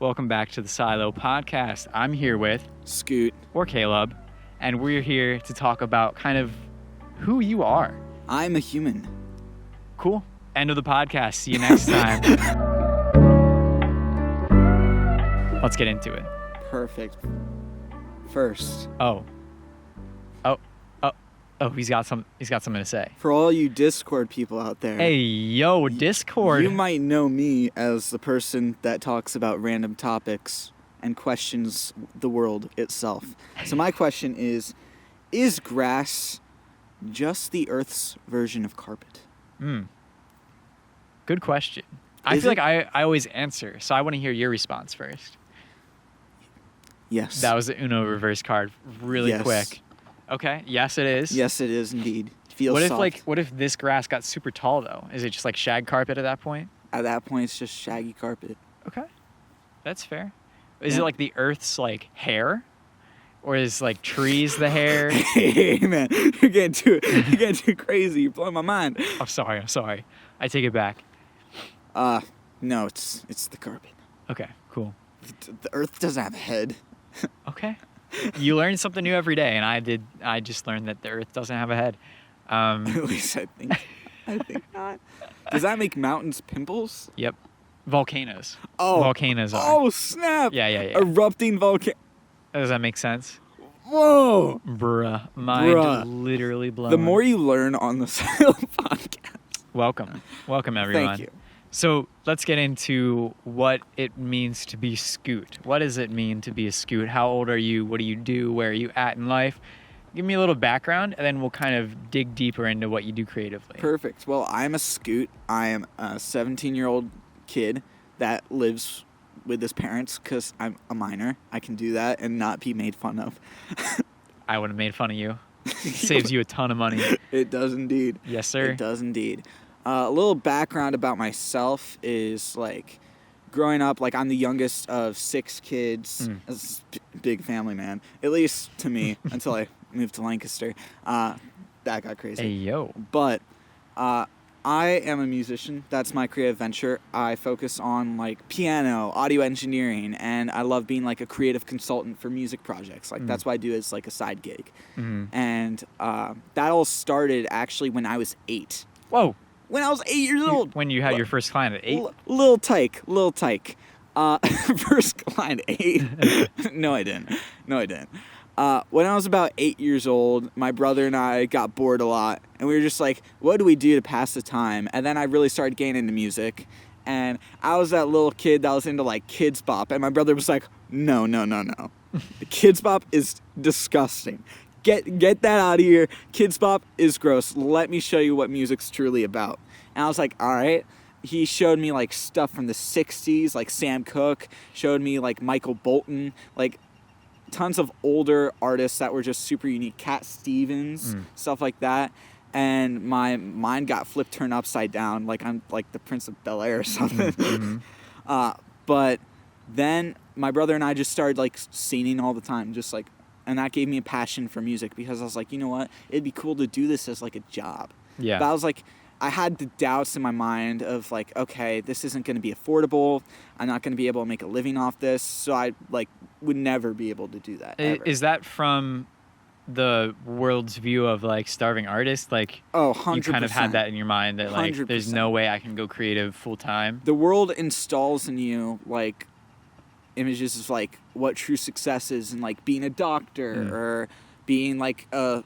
Welcome back to the Silo Podcast. I'm here with Scoot. or Caleb, and we're here to talk about kind of who you are. I'm a human. Cool. End of the podcast. See you next time. Let's get into it. Perfect. First, He's got something to say. for all you Discord people out there, Hey, yo, Discord. you might know me as the person that talks about random topics and questions the world itself. So my question is grass just the Earth's version of carpet? Good question. I Is feel it? like I always answer, so I want to hear your response first. Yes. That was the Uno reverse card, really Yes. quick. Okay, yes it is. Yes, it is indeed. Feels What if soft. what if this grass got super tall though? Is it just like shag carpet at that point? At that point, it's just shaggy carpet. Okay, that's fair. Is Yeah. it like the Earth's like hair, or is like trees the hair? Hey, man, you're getting too crazy. You're blowing my mind. I'm sorry. I take it back. No, it's the carpet. Okay, cool. The Earth doesn't have a head. Okay, you learn something new every day, and I just learned that the Earth doesn't have a head. At least I think not. Does that make mountains pimples? Yep. Volcanoes. Oh, Volcanoes are. Oh, snap! Yeah. Erupting volcano. Does that make sense? Whoa! Bruh. Mind Bruh. literally blown. The more you learn on the Silo podcast. Welcome everyone. Thank you. So let's get into what it means to be Scoot. What does it mean to be a Scoot? How old are you? What do you do? Where are you at in life? Give me a little background, and then we'll kind of dig deeper into what you do creatively. Perfect. Well, I'm a Scoot. I am a 17-year-old kid that lives with his parents because I'm a minor. I can do that and not be made fun of. I would have made fun of you. Saves you a ton of money. It does indeed. Yes, sir. It does indeed. A little background about myself is, like, growing up, like, I'm the youngest of 6 kids. That's a big family, man. At least to me, until I moved to Lancaster. That got crazy. Hey, yo. But I am a musician. That's my creative venture. I focus on, like, piano, audio engineering, and I love being, like, a creative consultant for music projects. Like, that's what I do as, like, a side gig. And that all started, actually, when I was 8. Whoa. When I was 8 years old. When you had your first client at 8? Lil tyke. First client 8. No, I didn't. When I was about 8 years old, my brother and I got bored a lot, and we were just like, what do we do to pass the time? And then I really started getting into music, and I was that little kid that was into, like, Kids Bop, and my brother was like, no. The Kids Bop is disgusting. Get that out of here. Kids Bop is gross. Let me show you what music's truly about. And I was like, all right. He showed me, like, stuff from the 60s, like Sam Cooke, showed me, like, Michael Bolton, like, tons of older artists that were just super unique. Cat Stevens, stuff like that. And my mind got turned upside down, like I'm like the Prince of Bel-Air or something. But then my brother and I just started, like, singing all the time, just, like, and that gave me a passion for music because I was like, you know what? It'd be cool to do this as, like, a job. Yeah. But I was like, I had the doubts in my mind of, like, okay, this isn't going to be affordable. I'm not going to be able to make a living off this. So I, like, would never be able to do that, ever. Is that from the world's view of, like, starving artists? Like, Oh, 100%. you kind of had that in your mind that, like, there's 100%. no way I can go creative full time? The world installs in you, like, images of, like, what true success is, and, like, being a doctor or being, like, a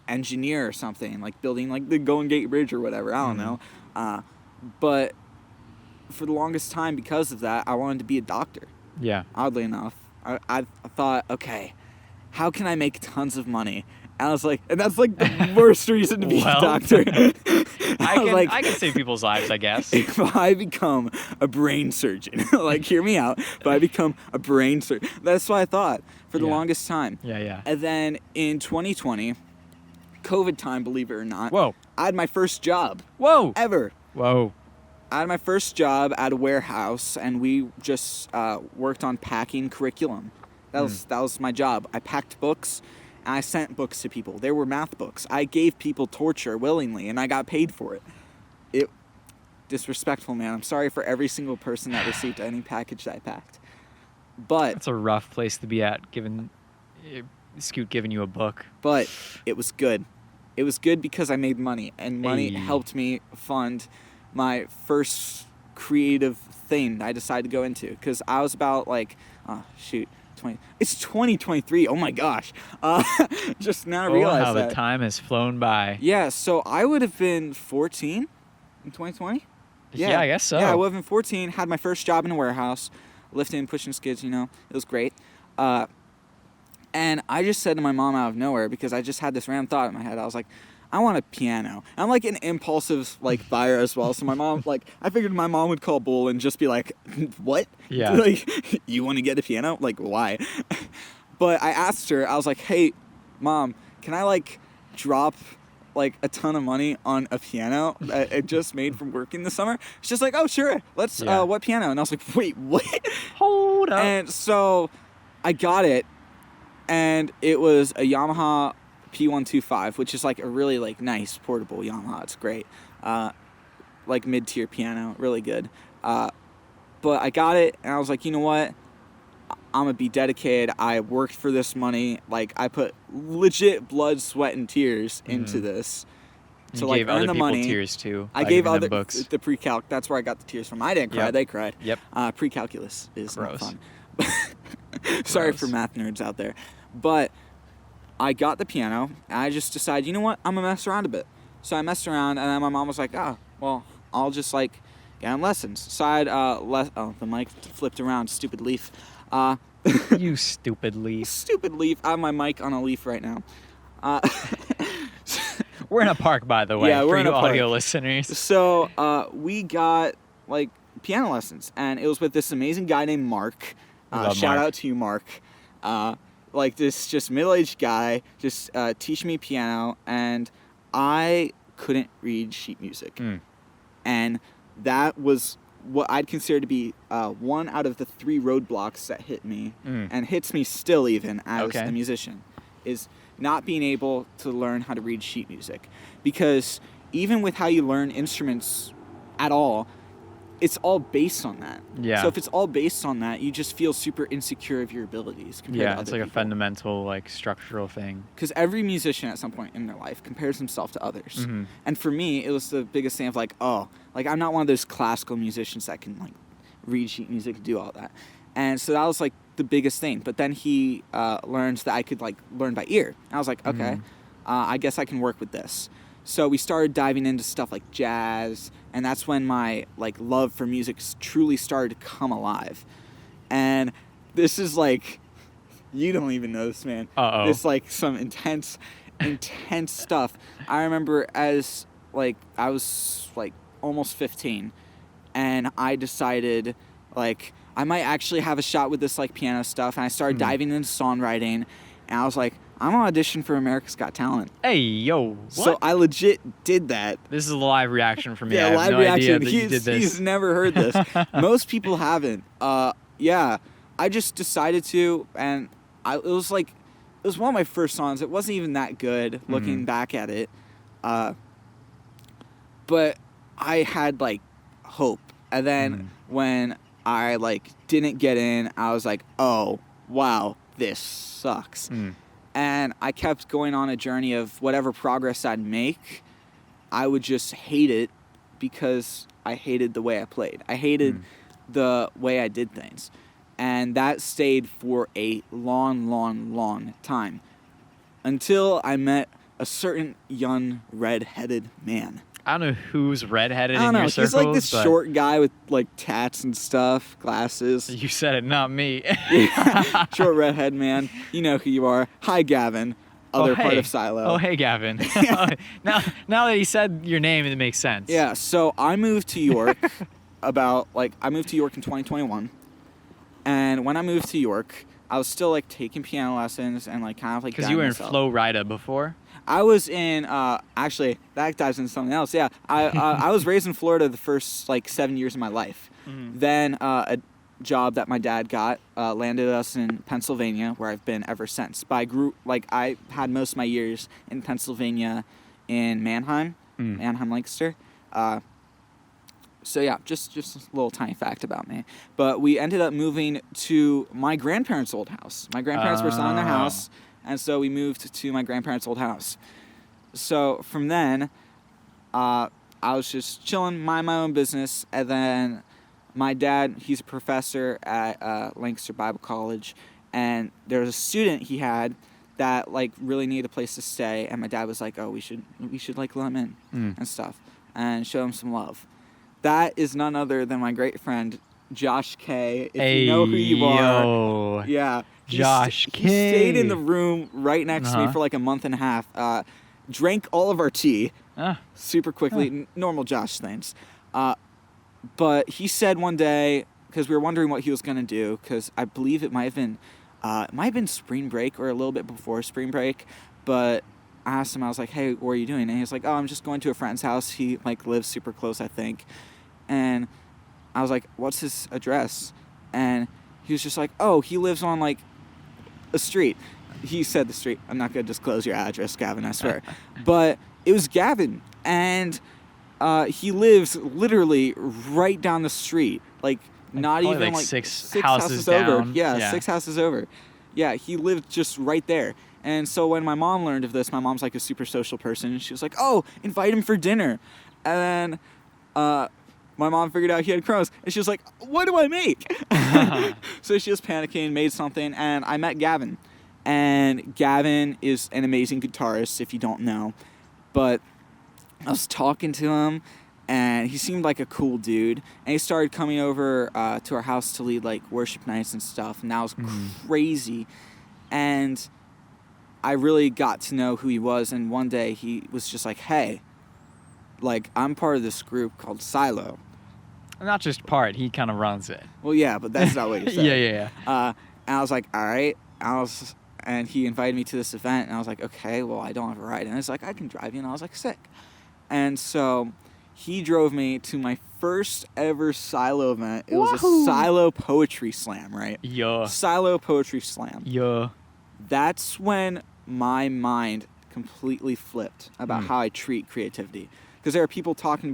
engineer or something, like building, like, the Golden Gate Bridge or whatever. I don't know. But for the longest time, because of that, I wanted to be a doctor. Yeah. Oddly enough, I thought, okay, how can I make tons of money? And I was like, and that's, like, the worst reason to be a doctor. I can save people's lives, I guess. If I become a brain surgeon, like, hear me out, if I become a brain surgeon, that's what I thought for the longest time. Yeah. And then in 2020, COVID time, believe it or not, Whoa. I had my first job Whoa. ever. Whoa. I had my first job at a warehouse, and we just worked on packing curriculum. That was my job. I packed books, and I sent books to people. They were math books. I gave people torture willingly, and I got paid for it. disrespectful, man. I'm sorry for every single person that received any package that I packed. But That's a rough place to be at, given Scoot giving you a book. But it was good. It was good because I made money, and money Hey. helped me fund my first creative thing I decided to go into. Because I was about like, it's 2023. Oh my gosh. Just now realized how that. the time has flown by. Yeah, so I would have been 14 in 2020. Yeah, I guess so. Yeah, I would have been 14, had my first job in a warehouse, lifting, pushing skids, it was great. And I just said to my mom out of nowhere, because I just had this random thought in my head, I was like, I want a piano. I'm like an impulsive buyer as well. So my mom, I figured my mom would call bull and just be like, what? Yeah. Like, you want to get a piano? Like, why? But I asked her, I was like, hey, Mom, can I drop a ton of money on a piano that I just made from working this summer? She's just like, oh, sure. Let's, what piano? And I was like, wait, what? Hold up. And so I got it, and it was a Yamaha P125, which is a really nice portable Yamaha. It's great. Mid-tier piano, really good. But I got it, and I was like, you know what? I'm gonna be dedicated. I worked for this money. I put legit blood, sweat, and tears into this. You gave earn other the people money. tears too. I gave other the pre-calc. That's where I got the tears from. I didn't cry. Yep. They cried. Yep. Pre-calculus is Gross. not fun. Sorry for math nerds out there, but I got the piano, and I just decided, you know what? I'm gonna mess around a bit. So I messed around, and then my mom was like, well, I'll just get on lessons. So I'd the mic flipped around, stupid leaf. You stupid leaf. Stupid leaf. I have my mic on a leaf right now. We're in a park, by the way, Yeah, we're for in you a park. audio listeners. So we got piano lessons, and it was with this amazing guy named Mark. Love Shout Mark. out to you, Mark. This just middle-aged guy just teaching me piano, and I couldn't read sheet music. And that was what I'd consider to be one out of the 3 roadblocks that hit me, and hits me still even as a musician, is not being able to learn how to read sheet music. Because even with how you learn instruments at all, it's all based on that. Yeah. So if it's all based on that, you just feel super insecure of your abilities compared to other it's people. a fundamental structural thing. Because every musician at some point in their life compares himself to others. And for me, it was the biggest thing of I'm not one of those classical musicians that can read sheet music and do all that. And so that was the biggest thing. But then he learns that I could learn by ear. And I was like, okay, I guess I can work with this. So we started diving into stuff like jazz, and that's when my love for music truly started to come alive. And this is you don't even know this, man. Uh-oh. This some intense stuff. I remember as I was almost 15, and I decided I might actually have a shot with this piano stuff, and I started diving into songwriting, and I was like, I'm on audition for America's Got Talent. Hey, yo, what? So I legit did that. This is a live reaction from me. Yeah, I have live no reaction. idea that you did this. He's never heard this. Most people haven't. Yeah, I just decided to, and it was one of my first songs. It wasn't even that good looking back at it, but I had hope. And then when I didn't get in, I was like, oh wow, this sucks. And I kept going on a journey of whatever progress I'd make, I would just hate it because I hated the way I played. I hated the way I did things. And that stayed for a long, long, long time. Until I met a certain young red-headed man. I don't know who's redheaded I don't in know. your He's circles. this but short guy with tats and stuff, glasses. You said it, not me. Short redhead man. You know who you are. Hi, Gavin. Other part of Silo. Oh, hey, Gavin. now that he said your name, it makes sense. Yeah, so I moved to York I moved to York in 2021. And when I moved to York, I was still taking piano lessons and Because you were in Flow Rida before? I was in, actually, that dives into something else, yeah. I was raised in Florida the first, 7 years of my life. Then a job that my dad got landed us in Pennsylvania, where I've been ever since. But I had most of my years in Pennsylvania in Mannheim, Lancaster. So yeah, just a little tiny fact about me. But we ended up moving to my grandparents' old house. My grandparents were selling their house, and so we moved to my grandparents' old house. So from then, I was just chilling, mind my own business, and then my dad, he's a professor at Lancaster Bible College, and there was a student he had that like really needed a place to stay, and my dad was like, "Oh, we should like let him in and stuff, and show him some love." That is none other than my great friend Josh K. If you know who you are, yeah, Josh K. He stayed in the room right next to me for like a month and a half. Drank all of our tea super quickly. Normal Josh things. But he said one day, because we were wondering what he was going to do, because I believe it might have been spring break or a little bit before spring break, but I asked him, I was like, "Hey, what are you doing?" And he was like, "Oh, I'm just going to a friend's house. He like lives super close, I think." And I was like, "What's his address?" And he was just like, "Oh, he lives on like a street." He said the street. I'm not going to disclose your address, Gavin, I swear. But it was Gavin, and he lives literally right down the street, like not even like like six houses down. over. Yeah, 6 houses over. Yeah, he lived just right there. And so when my mom learned of this, my mom's like a super social person, and she was like, "Oh, invite him for dinner." And then my mom figured out he had Crohn's, and she was like, "What do I make?" So she was panicking, made something, and I met Gavin. And Gavin is an amazing guitarist, if you don't know. But I was talking to him, and he seemed like a cool dude. And he started coming over to our house to lead like worship nights and stuff, and that was crazy. And I really got to know who he was, and one day he was just like, "Hey, like, I'm part of this group called Silo." Not just part, he kind of runs it. Well, yeah, but that's not what he said. Yeah. And I was like, "All right." And he invited me to this event, and I was like, "Okay, well, I don't have a ride." And he's like, "I can drive you." And I was like, "Sick." And so he drove me to my first ever Silo event. It was a Silo Poetry Slam, right? Yeah. Silo Poetry Slam. Yeah. That's when my mind completely flipped about how I treat creativity. Because there are people talking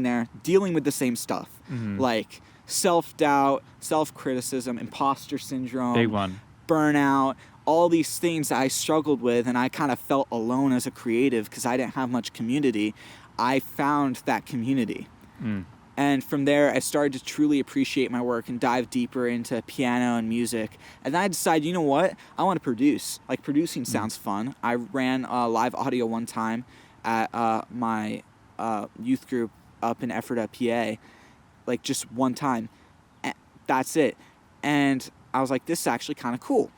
there, dealing with the same stuff. Like self-doubt, self-criticism, imposter syndrome. Big one. Burnout, all these things that I struggled with, and I kind of felt alone as a creative because I didn't have much community. I found that community. And from there, I started to truly appreciate my work and dive deeper into piano and music. And then I decided, you know what? I want to produce. Like, producing sounds fun. I ran live audio one time at my youth group up in Ephrata, PA. Like, just one time. That's it. And I was like, this is actually kind of cool.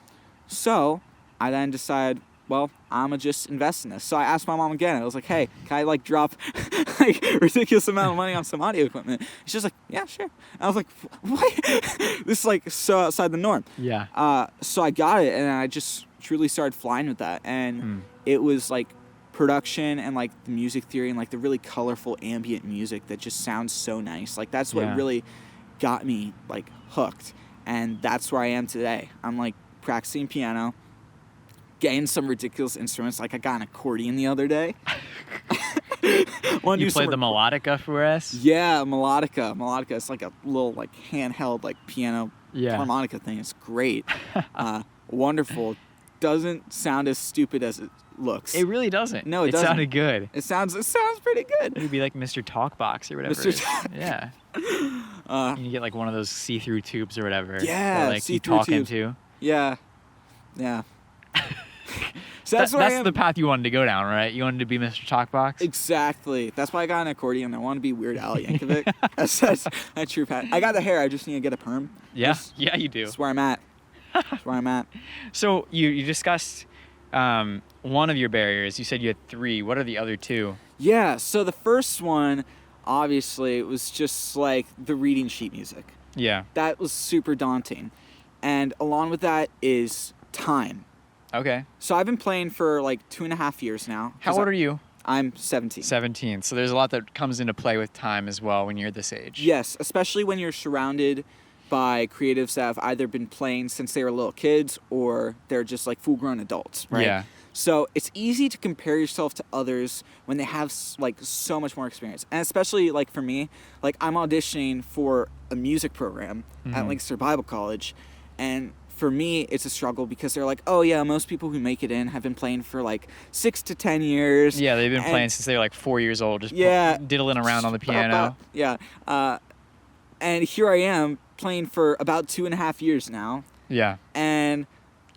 So I then decided, well, I'm going to just invest in this. So I asked my mom again. I was like, "Hey, can I like drop like ridiculous amount of money on some audio equipment?" She was like, "Yeah, sure." And I was like, "What?" This is like so outside the norm. Yeah. So I got it, and I just truly started flying with that. And it was like production and like the music theory and like the really colorful ambient music that just sounds so nice. Like that's what really got me like hooked. And that's where I am today. I'm like practicing piano, getting some ridiculous instruments. Like I got an accordion the other day. You played the melodica for us? Yeah, melodica. Melodica is like a little like handheld like piano harmonica thing. It's great. Wonderful. Doesn't sound as stupid as it looks. It really doesn't. No, it doesn't. It sounded good. It sounds pretty good. It'd be like Mr. Talkbox or whatever. Yeah. You get like one of those see-through tubes or whatever. Yeah, that, like you talk into. Yeah. So that's the path you wanted to go down, right? You wanted to be Mr. Talkbox? Exactly. That's why I got an accordion. I want to be Weird Al Yankovic. That's a true path. I got the hair. I just need to get a perm. Yeah, you do. That's where I'm at. So you discussed one of your barriers. You said you had 3. What are the other 2? Yeah. So the first one, obviously, was just like the reading sheet music. Yeah. That was super daunting. And along with that is time. Okay. So I've been playing for like 2.5 years now. How old are you? I'm 17. 17. So there's a lot that comes into play with time as well when you're this age. Yes, especially when you're surrounded by creatives that have either been playing since they were little kids or they're just like full-grown adults, right? Yeah. So it's easy to compare yourself to others when they have like so much more experience. And especially like for me, like I'm auditioning for a music program at Lancaster Bible College. And for me, it's a struggle because they're like, oh yeah, most people who make it in have been playing for like 6 to 10 years. Yeah, they've been playing since they were like 4 years old, just diddling around on the piano. Yeah. And here I am playing for about 2.5 years now. Yeah. And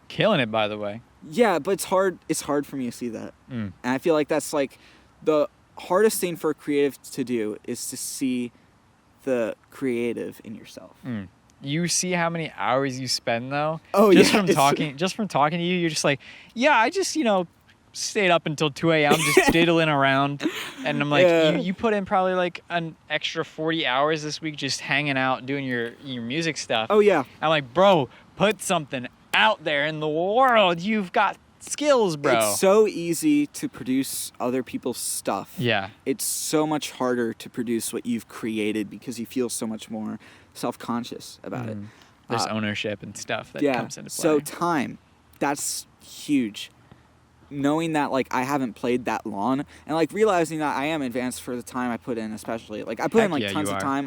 killing it, by the way. Yeah, but it's hard for me to see that. And I feel like that's like the hardest thing for a creative to do is to see the creative in yourself. You see how many hours you spend though? Oh, just yeah. From talking to you, you're just like, yeah, I just, stayed up until 2 a.m. just diddling around. And I'm like, you put in probably like an extra 40 hours this week just hanging out, doing your music stuff. Oh, yeah. I'm like, bro, put something out there in the world. You've got skills, bro. It's so easy to produce other people's stuff. Yeah. It's so much harder to produce what you've created because you feel so much more self-conscious about it. There's ownership and stuff that comes into play. So time, that's huge. Knowing that like I haven't played that long and like realizing that I am advanced for the time I put in, especially like I put in like tons of time.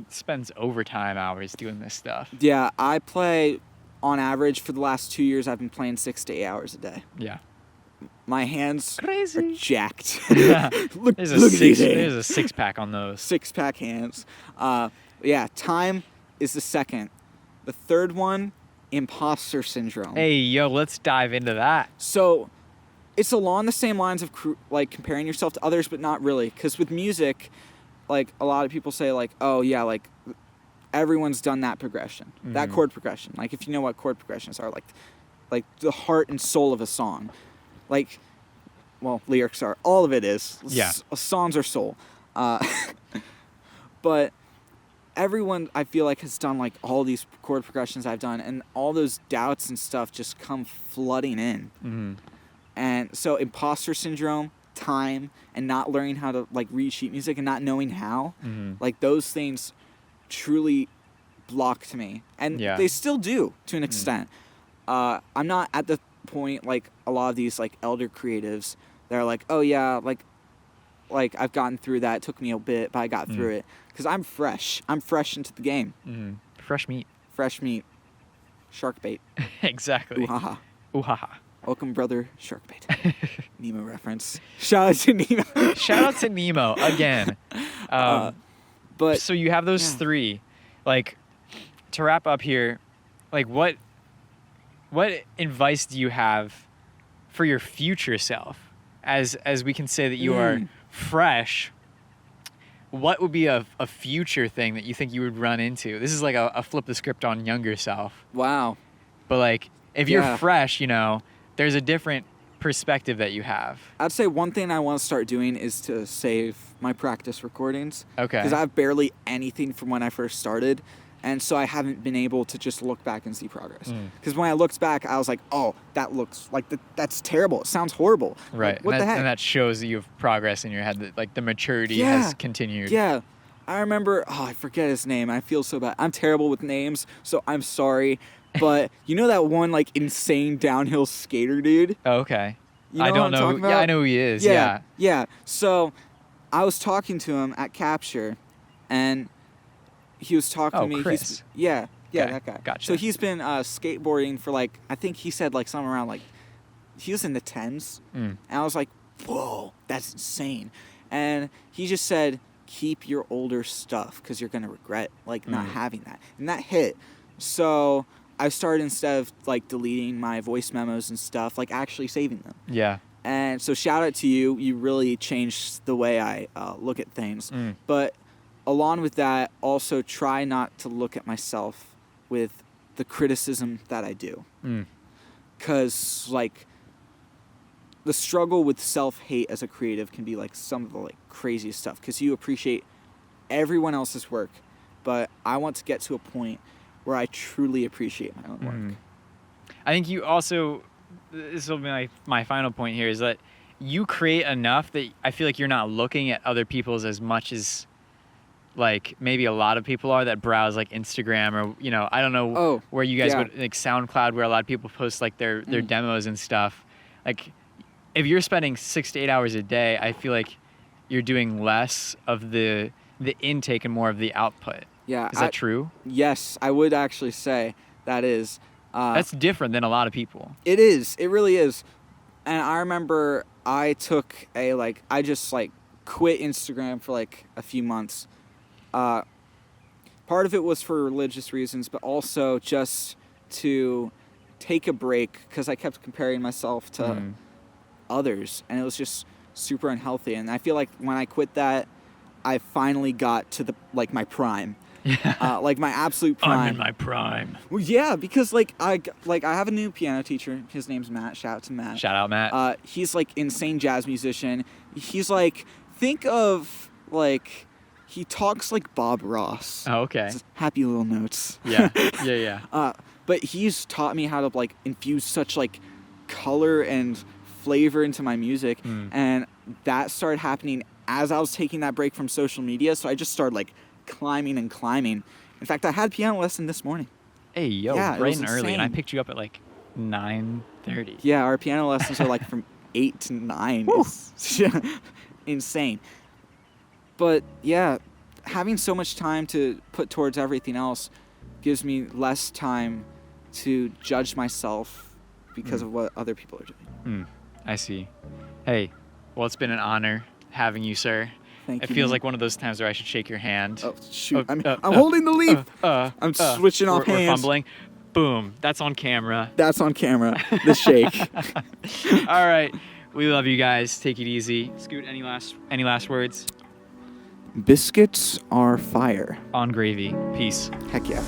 Spends overtime hours doing this stuff. Yeah, I play on average for the last 2 years. I've been playing 6 to 8 hours a day. Yeah, my hands are jacked. Yeah. look There's at these hands. There's a 6-pack on those. 6-pack hands. Yeah, time is the second. The third one, imposter syndrome. Hey, yo, let's dive into that. So it's along the same lines of like comparing yourself to others, but not really. Because with music, like a lot of people say like, oh yeah, like everyone's done that progression, that chord progression. Like if you know what chord progressions are, like the heart and soul of a song. Like, well, lyrics are, all of it is. Yeah. Songs are soul. But everyone, I feel like, has done like all these chord progressions I've done, and all those doubts and stuff just come flooding in. And so imposter syndrome, time, and not learning how to like read sheet music and not knowing how, like those things truly blocked me. And they still do to an extent. I'm not at the point like a lot of these like elder creatives that are like, oh yeah, like I've gotten through that. It took me a bit, but I got through it. Because I'm fresh into the game. Fresh meat. Shark bait. Exactly. Ooh ha ha. Ooh ha ha. Welcome, brother. Shark bait. Nemo reference. Shout out to Nemo. Shout out to Nemo again. But so you have those three. Like, to wrap up here, like what advice do you have for your future self? As we can say that you are fresh, what would be a future thing that you think you would run into? This is like a flip the script on younger self. Wow. But like, if you're fresh, there's a different perspective that you have. I'd say one thing I want to start doing is to save my practice recordings. Okay. Because I have barely anything from when I first started. And so I haven't been able to just look back and see progress. Because when I looked back, I was like, oh, that looks like that's terrible. It sounds horrible. Right. Like, what the heck? And that shows that you have progress in your head, that like the maturity has continued. Yeah. I remember, I forget his name. I feel so bad. I'm terrible with names, so I'm sorry. But you know that one like insane downhill skater dude? Oh, okay. You know I don't what I'm know. talking about? Yeah, I know who he is. Yeah. Yeah. So I was talking to him at Capture, and he was talking to me. Chris. Yeah, Okay. that guy. Gotcha. So he's been skateboarding for like, I think he said like somewhere around like, he was in the 10s. And I was like, whoa, that's insane. And he just said, keep your older stuff because you're going to regret like not having that. And that hit. So I started, instead of like deleting my voice memos and stuff, like actually saving them. Yeah. And so shout out to you. You really changed the way I look at things. But along with that, also try not to look at myself with the criticism that I do. Because like the struggle with self-hate as a creative can be like some of the like craziest stuff, because you appreciate everyone else's work, but I want to get to a point where I truly appreciate my own work. I think you also, this will be my final point here, is that you create enough that I feel like you're not looking at other people's as much as like maybe a lot of people are that browse like Instagram or I don't know where you guys would like SoundCloud where a lot of people post like their demos and stuff. Like if you're spending 6 to 8 hours a day, I feel like you're doing less of the intake and more of the output. Yeah. Is that true? Yes, I would actually say that is. That's different than a lot of people. It is. It really is. And I remember I took I just quit Instagram for like a few months. Part of it was for religious reasons, but also just to take a break because I kept comparing myself to others, and it was just super unhealthy. And I feel like when I quit that, I finally got to my prime. Like my absolute prime. I'm in my prime. Well, yeah, because I have a new piano teacher. His name's Matt. Shout out to Matt. Shout out Matt. He's insane jazz musician. He's think of he talks like Bob Ross. Oh, okay. Happy little notes. Yeah. But he's taught me how to infuse such color and flavor into my music, and that started happening as I was taking that break from social media. So I just started climbing and climbing. In fact, I had piano lesson this morning. Hey, yo, yeah, bright and early, and I picked you up at 9:30. Yeah, our piano lessons are from 8 to 9. It's insane. But yeah, having so much time to put towards everything else gives me less time to judge myself because of what other people are doing. I see. Hey, well, it's been an honor having you, sir. Thank it you, feels man. like one of those times where I should shake your hand. Oh, shoot. I'm holding the leaf. I'm switching off hands. We're fumbling. Boom. That's on camera. That's on camera. The shake. All right. We love you guys. Take it easy. Scoot, any last words? Biscuits are fire. On gravy. Peace. Heck yeah.